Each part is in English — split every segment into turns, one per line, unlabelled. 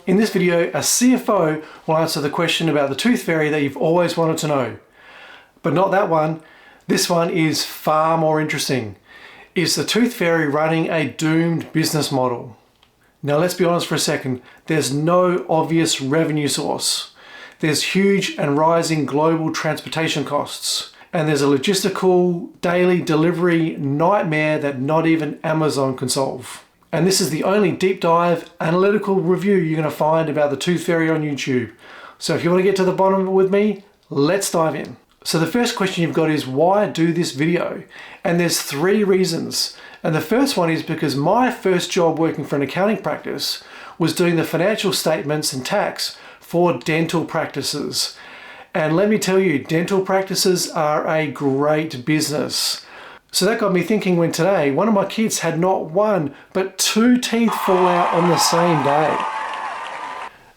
In this video, a CFO will answer the question about the tooth fairy that you've always wanted to know. But not that one. This one is far more interesting. Is the tooth fairy running a doomed business model? Now let's be honest for a second. There's no obvious revenue source. There's huge and rising global transportation costs. And there's a logistical daily delivery nightmare that not even Amazon can solve. And this is the only deep dive analytical review you're going to find about the tooth fairy on YouTube. So if you want to get to the bottom of it with me, let's dive in. So the first question you've got is, why do this video? And there's three reasons. And the first one is because my first job working for an accounting practice was doing the financial statements and tax for dental practices. And let me tell you, dental practices are a great business. So that got me thinking when today, one of my kids had not one, but two teeth fall out on the same day.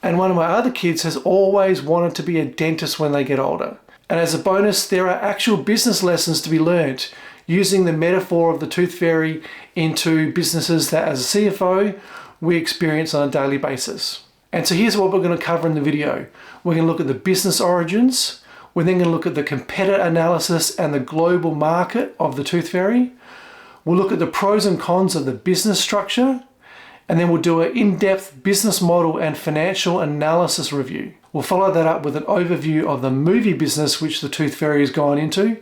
And one of my other kids has always wanted to be a dentist when they get older. And as a bonus, there are actual business lessons to be learned using the metaphor of the tooth fairy into businesses that as a CFO, we experience on a daily basis. And so here's what we're going to cover in the video. We're going to look at the business origins. We're then going to look at the competitor analysis and the global market of the tooth fairy. We'll look at the pros and cons of the business structure. And then we'll do an in-depth business model and financial analysis review. We'll follow that up with an overview of the movie business which the tooth fairy has gone into,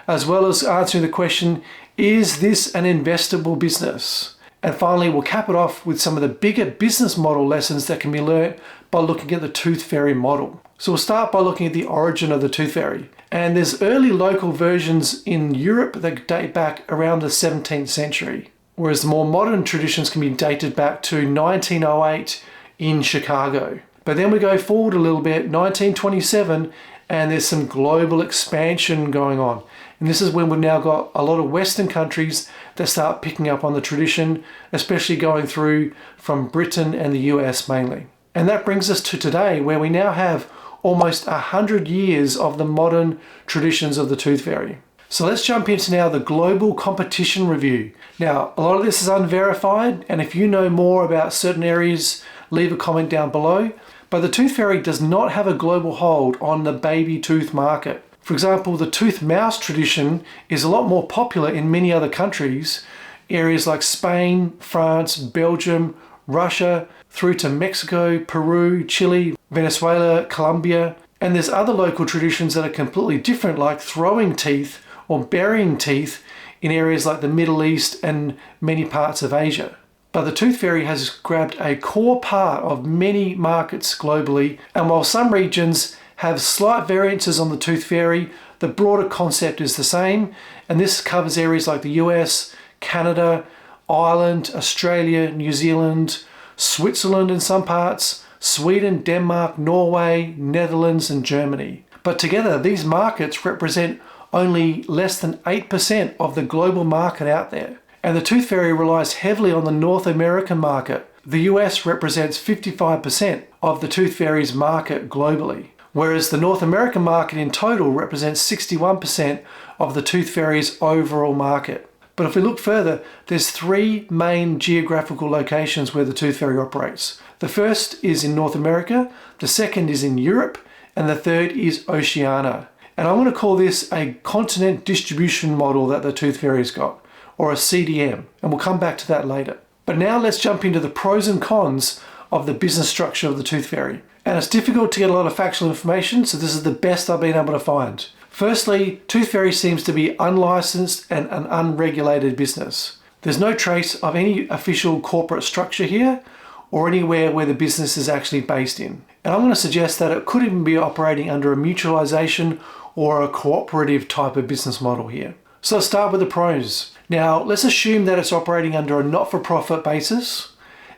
as well as answering the question, is this an investable business? And finally, we'll cap it off with some of the bigger business model lessons that can be learnt by looking at the tooth fairy model. So we'll start by looking at the origin of the tooth fairy. And there's early local versions in Europe that date back around the 17th century, whereas the more modern traditions can be dated back to 1908 in Chicago. But then we go forward a little bit, 1927, and there's some global expansion going on. And this is when we've now got a lot of Western countries that start picking up on the tradition, especially going through from Britain and the US mainly. And that brings us to today, where we now have almost 100 years of the modern traditions of the tooth fairy. So let's jump into now the global competition review. Now, a lot of this is unverified, and if you know more about certain areas, leave a comment down below. But the tooth fairy does not have a global hold on the baby tooth market. For example, the tooth mouse tradition is a lot more popular in many other countries, areas like Spain, France, Belgium, Russia, through to Mexico, Peru, Chile, Venezuela, Colombia. And there's other local traditions that are completely different, like throwing teeth or burying teeth in areas like the Middle East and many parts of Asia. But the tooth fairy has grabbed a core part of many markets globally, and while some regions have slight variances on the tooth fairy, the broader concept is the same, and this covers areas like the US, Canada, Ireland, Australia, New Zealand, Switzerland in some parts, Sweden, Denmark, Norway, Netherlands, and Germany. But together, these markets represent only less than 8% of the global market out there. And the tooth fairy relies heavily on the North American market. The US represents 55% of the tooth fairy's market globally, whereas the North American market in total represents 61% of the tooth fairy's overall market. But if we look further, there's three main geographical locations where the tooth fairy operates. The first is in North America, the second is in Europe, and the third is Oceania. And I'm going to call this a continent distribution model that the tooth fairy's got, or a CDM, and we'll come back to that later. But now let's jump into the pros and cons of the business structure of the tooth fairy. And it's difficult to get a lot of factual information, so this is the best I've been able to find. Firstly, tooth fairy seems to be unlicensed and an unregulated business. There's no trace of any official corporate structure here or anywhere where the business is actually based in. And I'm going to suggest that it could even be operating under a mutualization or a cooperative type of business model here. So let's start with the pros. Now, let's assume that it's operating under a not-for-profit basis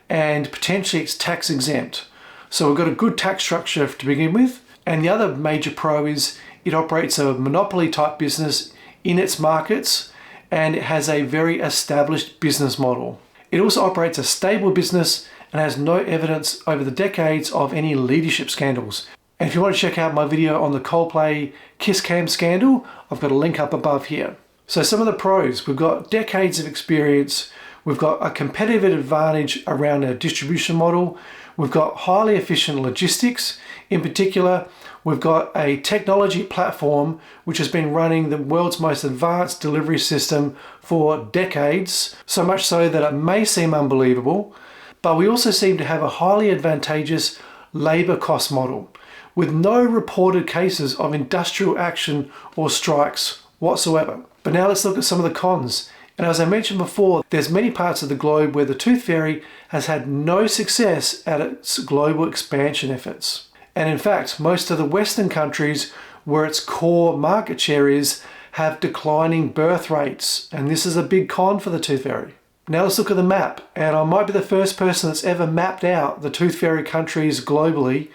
and potentially it's tax exempt. So we've got a good tax structure to begin with. And the other major pro is it operates a monopoly type business in its markets and it has a very established business model. It also operates a stable business and has no evidence over the decades of any leadership scandals. And if you want to check out my video on the Coldplay Kiss Cam scandal, I've got a link up above here. So some of the pros, we've got decades of experience, we've got a competitive advantage around our distribution model, We've got highly efficient logistics. In particular, we've got a technology platform which has been running the world's most advanced delivery system for decades, so much so that it may seem unbelievable, but we also seem to have a highly advantageous labor cost model with no reported cases of industrial action or strikes whatsoever. But now let's look at some of the cons. And as I mentioned before, there's many parts of the globe where the tooth fairy has had no success at its global expansion efforts. And in fact, most of the Western countries where its core market share is have declining birth rates. And this is a big con for the tooth fairy. Now let's look at the map. And I might be the first person that's ever mapped out the tooth fairy countries globally.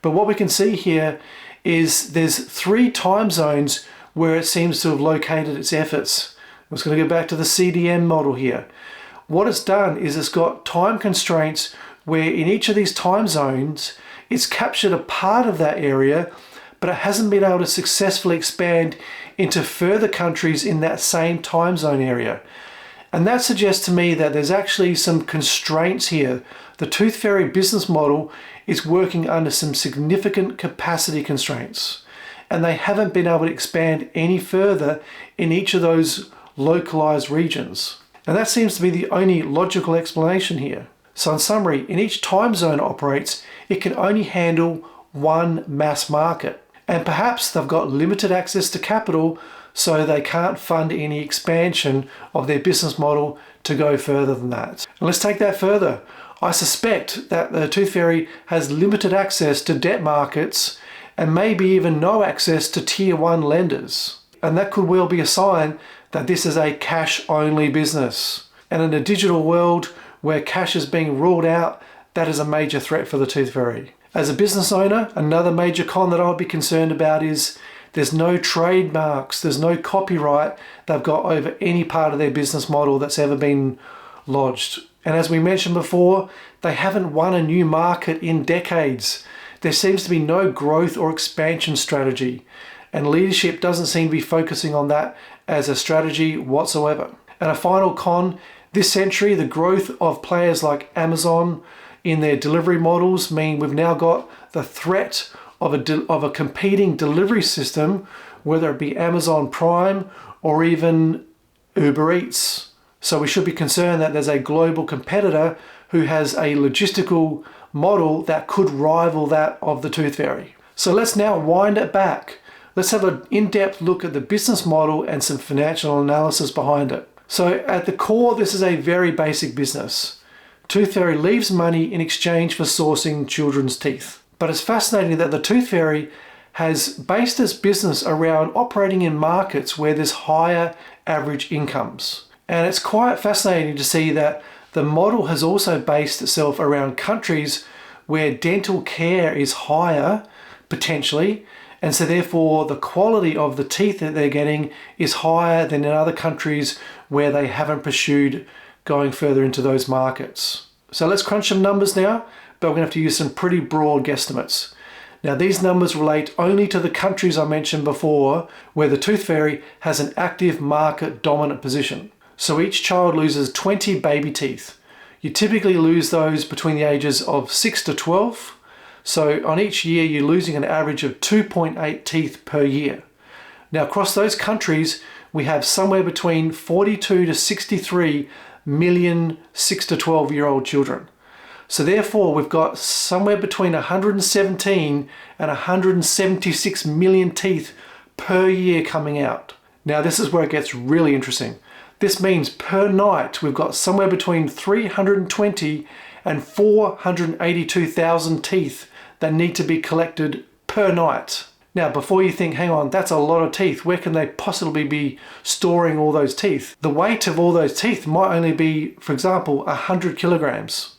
But what we can see here is there's 3 time zones where it seems to have located its efforts. I'm just going to go back to the CDM model here. What it's done is it's got time constraints where in each of these time zones, it's captured a part of that area, but it hasn't been able to successfully expand into further countries in that same time zone area. And that suggests to me that there's actually some constraints here. The tooth fairy business model is working under some significant capacity constraints, and they haven't been able to expand any further in each of those localized regions. And that seems to be the only logical explanation here. So in summary, in each time zone it operates, it can only handle one mass market. And perhaps they've got limited access to capital, so they can't fund any expansion of their business model to go further than that. And let's take that further. I suspect that the tooth fairy has limited access to debt markets and maybe even no access to tier 1 lenders. And that could well be a sign that this is a cash-only business. And in a digital world where cash is being ruled out, that is a major threat for the tooth fairy. As a business owner, another major con that I would be concerned about is there's no trademarks, there's no copyright they've got over any part of their business model that's ever been lodged. And as we mentioned before, they haven't won a new market in decades. There seems to be no growth or expansion strategy, and leadership doesn't seem to be focusing on that as a strategy whatsoever. And a final con, this century, the growth of players like Amazon in their delivery models mean we've now got the threat of a competing delivery system, whether it be Amazon Prime or even Uber Eats. So we should be concerned that there's a global competitor who has a logistical model that could rival that of the tooth fairy. So let's now wind it back. Let's have an in-depth look at the business model and some financial analysis behind it. So at the core, this is a very basic business. Tooth fairy leaves money in exchange for sourcing children's teeth. But it's fascinating that the tooth fairy has based its business around operating in markets where there's higher average incomes. And it's quite fascinating to see that the model has also based itself around countries where dental care is higher, potentially, and so therefore the quality of the teeth that they're getting is higher than in other countries where they haven't pursued going further into those markets. So let's crunch some numbers now, but we're going to have to use some pretty broad guesstimates. Now these numbers relate only to the countries I mentioned before where the tooth fairy has an active market dominant position. So each child loses 20 baby teeth. You typically lose those between the ages of 6 to 12. So on each year you're losing an average of 2.8 teeth per year. Now across those countries we have somewhere between 42 to 63 million 6 to 12 year old children. So therefore we've got somewhere between 117 and 176 million teeth per year coming out. Now this is where it gets really interesting. This means per night we've got somewhere between 320 and 482,000 teeth that need to be collected per night. Now before you think, hang on, that's a lot of teeth, where can they possibly be storing all those teeth? The weight of all those teeth might only be, for example, 100 kilograms.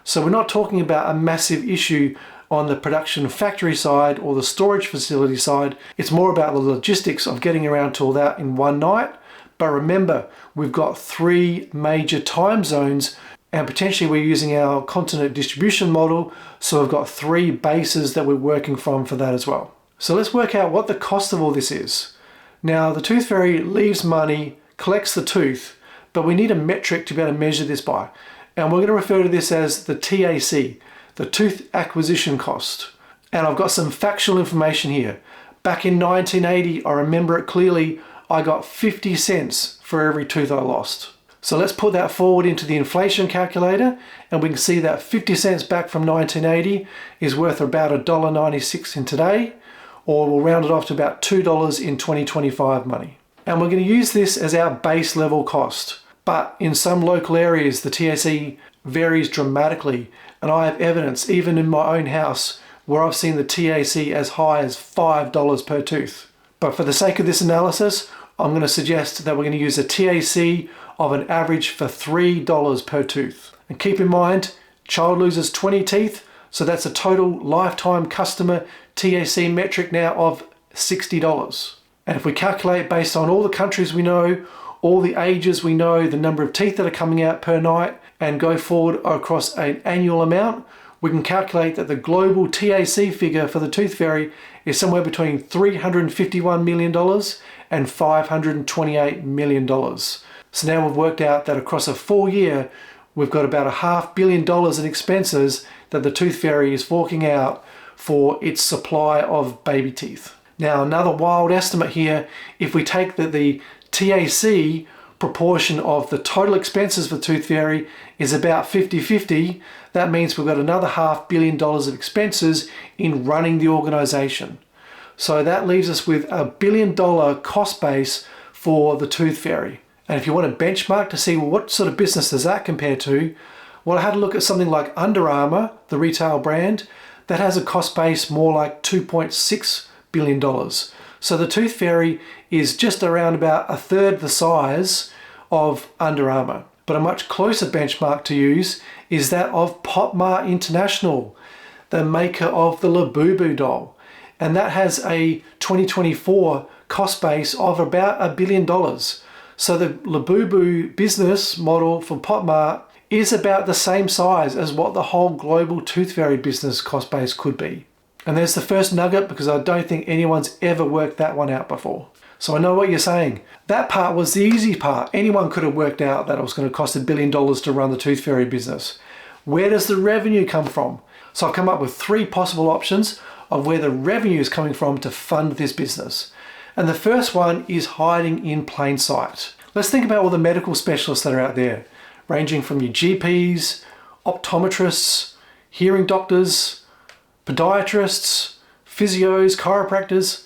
So we're not talking about a massive issue on the production factory side or the storage facility side. It's more about the logistics of getting around to all that in one night. But remember, we've got 3 major time zones and potentially we're using our continent distribution model. So we've got 3 bases that we're working from for that as well. So let's work out what the cost of all this is. Now the tooth fairy leaves money, collects the tooth, but we need a metric to be able to measure this by. And we're going to refer to this as the TAC, the tooth acquisition cost. And I've got some factual information here. Back in 1980, I remember it clearly, I got 50 cents for every tooth I lost. So let's put that forward into the inflation calculator, and we can see that 50 cents back from 1980 is worth about $1.96 in today, or we'll round it off to about $2 in 2025 money. And we're going to use this as our base level cost. But in some local areas, the TAC varies dramatically, and I have evidence, even in my own house, where I've seen the TAC as high as $5 per tooth. But for the sake of this analysis, I'm going to suggest that we're going to use a TAC of an average for $3 per tooth. And keep in mind, child loses 20 teeth, so that's a total lifetime customer TAC metric now of $60. And if we calculate based on all the countries we know, all the ages we know, the number of teeth that are coming out per night, and go forward across an annual amount, we can calculate that the global TAC figure for the tooth fairy is somewhere between $351 million and $528 million. So now we've worked out that across a full year, we've got about $500 million in expenses that the tooth fairy is forking out for its supply of baby teeth. Now, another wild estimate here, if we take the TAC proportion of the total expenses for the tooth fairy is about 50-50, that means we've got another $500 million of expenses in running the organization. So that leaves us with $1 billion cost base for the tooth fairy. And if you want to benchmark to see, well, what sort of business does that compare to? Well, I had a look at something like Under Armour, the retail brand, that has a cost base more like $2.6 billion. So the tooth fairy is just around about a third the size of Under Armour. But a much closer benchmark to use is that of Popmart International, the maker of the Labubu doll. And that has a 2024 cost base of about $1 billion. So the Labubu business model for Popmart is about the same size as what the whole global tooth fairy business cost base could be. And there's the first nugget, because I don't think anyone's ever worked that one out before. So I know what you're saying. That part was the easy part. Anyone could have worked out that it was going to cost $1 billion to run the tooth fairy business. Where does the revenue come from? So I've come up with 3 possible options of where the revenue is coming from to fund this business. And the first one is hiding in plain sight. Let's think about all the medical specialists that are out there, ranging from your GPs, optometrists, hearing doctors, podiatrists, physios, chiropractors.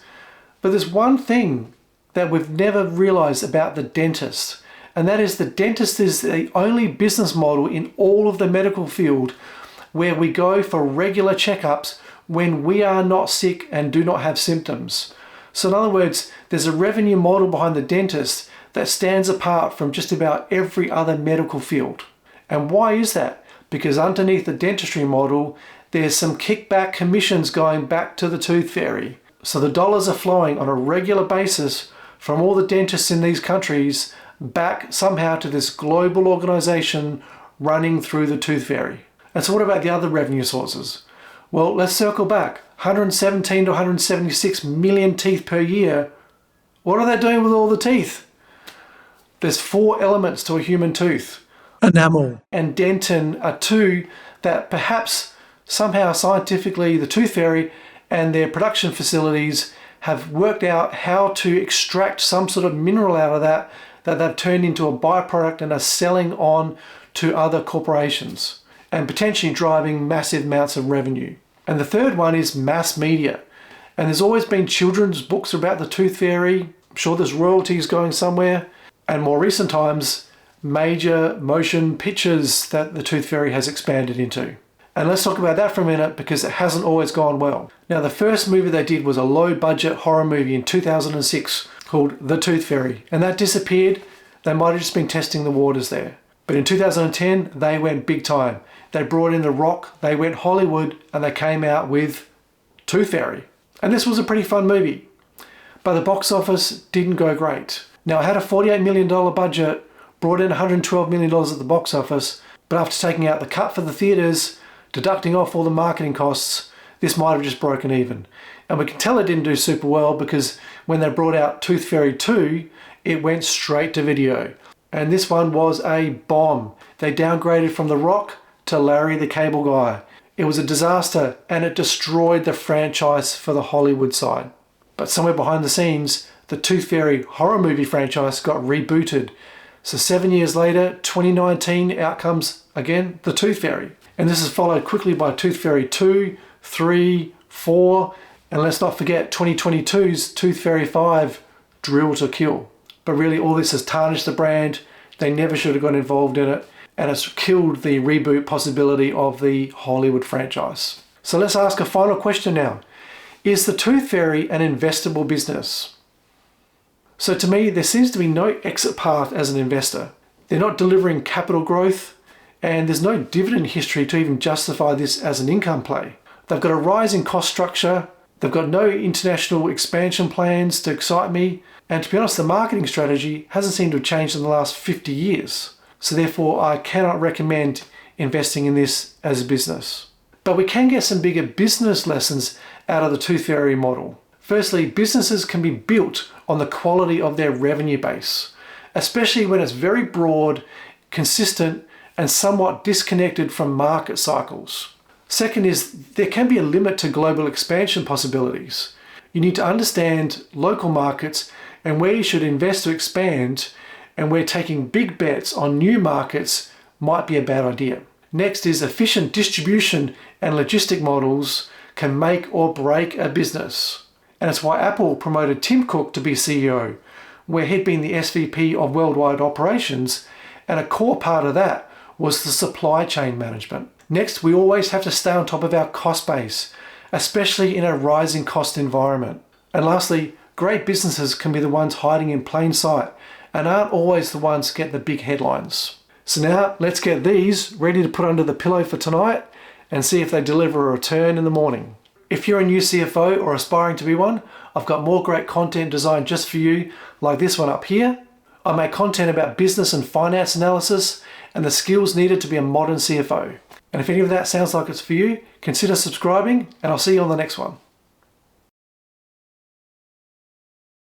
But there's one thing that we've never realized about the dentist, and that is the dentist is the only business model in all of the medical field where we go for regular checkups when we are not sick and do not have symptoms. So in other words, there's a revenue model behind the dentist that stands apart from just about every other medical field. And why is that? Because underneath the dentistry model, there's some kickback commissions going back to the tooth fairy. So the dollars are flowing on a regular basis from all the dentists in these countries back somehow to this global organization running through the tooth fairy. And so what about the other revenue sources? Well, let's circle back. 117 to 176 million teeth per year. What are they doing with all the teeth? There's 4 elements to a human tooth. Enamel and dentin are 2 that perhaps somehow scientifically the tooth fairy and their production facilities have worked out how to extract some sort of mineral out of that they've turned into a byproduct and are selling on to other corporations and potentially driving massive amounts of revenue. And the third one is mass media. And there's always been children's books about the tooth fairy. I'm sure there's royalties going somewhere. And more recent times, major motion pictures that the tooth fairy has expanded into. And let's talk about that for a minute, because it hasn't always gone well. Now, the first movie they did was a low-budget horror movie in 2006 called The Tooth Fairy, and that disappeared. They might have just been testing the waters there. But in 2010, they went big time. They brought in The Rock, they went Hollywood, and they came out with Tooth Fairy. And this was a pretty fun movie. But the box office didn't go great. Now, it had a $48 million budget, brought in $112 million at the box office, but after taking out the cut for the theatres, deducting off all the marketing costs, this might have just broken even. And we can tell it didn't do super well because when they brought out Tooth Fairy 2, it went straight to video. And this one was a bomb. They downgraded from The Rock to Larry the Cable Guy. It was a disaster and it destroyed the franchise for the Hollywood side. But somewhere behind the scenes, the Tooth Fairy horror movie franchise got rebooted. So 7 years later, 2019, out comes again the Tooth Fairy. And this is followed quickly by Tooth Fairy 2, 3, 4, and let's not forget 2022's Tooth Fairy 5, Drill to Kill. But really all this has tarnished the brand. They never should have got involved in it, and it's killed the reboot possibility of the Hollywood franchise. So let's ask a final question now. Is the Tooth Fairy an investable business? So to me, there seems to be no exit path as an investor. They're not delivering capital growth, and there's no dividend history to even justify this as an income play. They've got a rising cost structure. They've got no international expansion plans to excite me. And to be honest, the marketing strategy hasn't seemed to have changed in the last 50 years. So therefore, I cannot recommend investing in this as a business. But we can get some bigger business lessons out of the Tooth Fairy model. Firstly, businesses can be built on the quality of their revenue base, especially when it's very broad, consistent, and somewhat disconnected from market cycles. Second is there can be a limit to global expansion possibilities. You need to understand local markets and where you should invest to expand, and where taking big bets on new markets might be a bad idea. Next is efficient distribution and logistic models can make or break a business. And it's why Apple promoted Tim Cook to be CEO, where he'd been the SVP of worldwide operations, and a core part of that was the supply chain management. Next, we always have to stay on top of our cost base, especially in a rising cost environment. And lastly, great businesses can be the ones hiding in plain sight and aren't always the ones that get the big headlines. So now let's get these ready to put under the pillow for tonight and see if they deliver a return in the morning. If you're a new CFO or aspiring to be one, I've got more great content designed just for you, like this one up here. I make content about business and finance analysis and the skills needed to be a modern CFO. And if any of that sounds like it's for you, consider subscribing, and I'll see you on the next one.